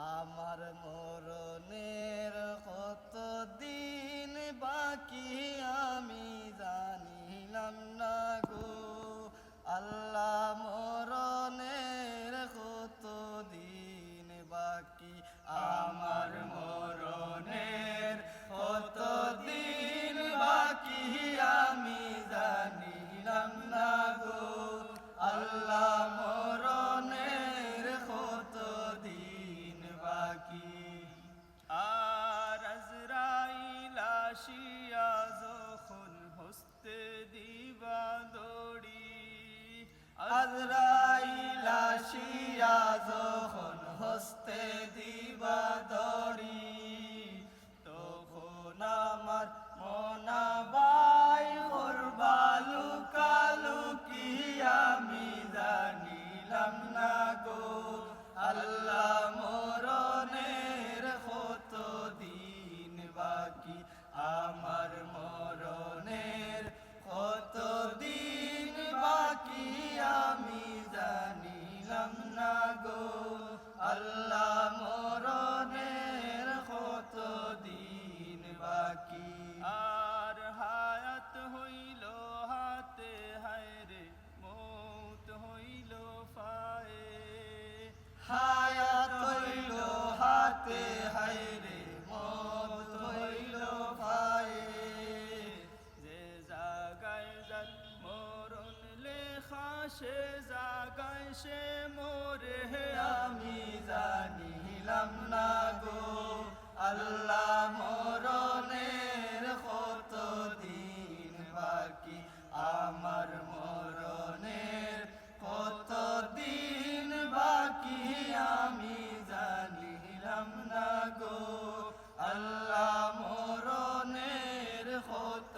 আমার মরণের কত দিন বাকি আমি জানিলাম না গো আল্লাহ মরণের কত দিন বাকি আমার মরণের কত দিন বাকি আমি জানিলাম না গো আল্লাহ মরণের কত দিন বাকি আর আজরাইল আসিয়া যখন হস্তে দিবা দড়ি আজরাইল আসিয়া যখন হস্তে দিবা দড়ি তখন আমার মনাবাই করবা লুকালুকি আমি জানিলাম না গো আল্লাহ মরণের কত দিন বাকি আমার মরণের কত দিন বাকি আমি জানিলাম না গো আল্লাহ মরণের কত দিন বাকি আর হায়াত হইল হাতে হায়রে মৌত হইল ফায়ে হায়াত হইল হাতে হায়রে মত হইল পায়ে যে জাগায় যার মরণ লেখা সে জাগায় সে মোরে আমি জানিলাম না গো আল্লাহ মরণের কত দিন বাকি আমার মরণের কত দিন বাকি আমি জানিলাম না গো আল্লাহ মরণের কত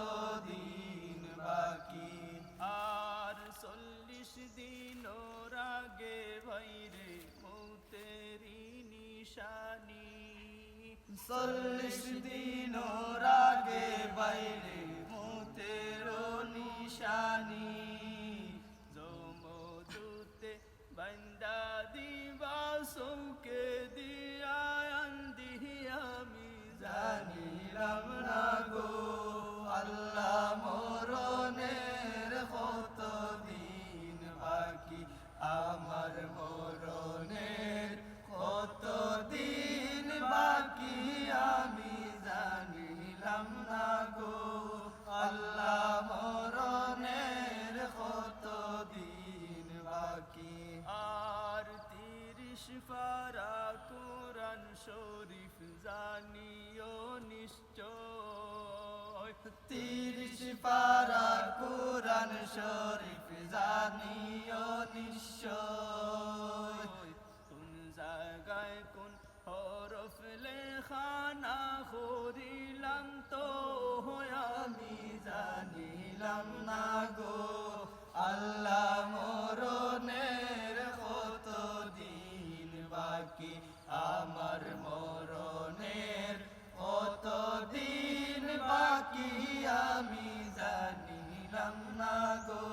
দিন বাকি আর 40 দিন ওর আগে ভাইরে মৌতেরি নিশানি 40 দিন ওর আগে বাইরে মুতের নিশানি জমদূতে বান্দা দিবা সৌকে দিয়া আন্দি আমি জানিলাম না গো আল্লাহ মরণের কত দিন বাকি আমার মরণের কত দিন বাকি আমি জানিলাম না গো আল্লাহ মরণের কত দিন বাকি আর 30 পারা কোরআন শরীফ জানিও নিশ্চয় 30 পারা কোরআন শরীফ জানিও নিশ্চয় কোন জায়গায় কোন হরফ লেখা না করিলাম তো আমি জানিলাম না গো আল্লাহ মরণের কত দিন বাকি আমার মরণের কত দিন বাকি আমি জানিলাম না গো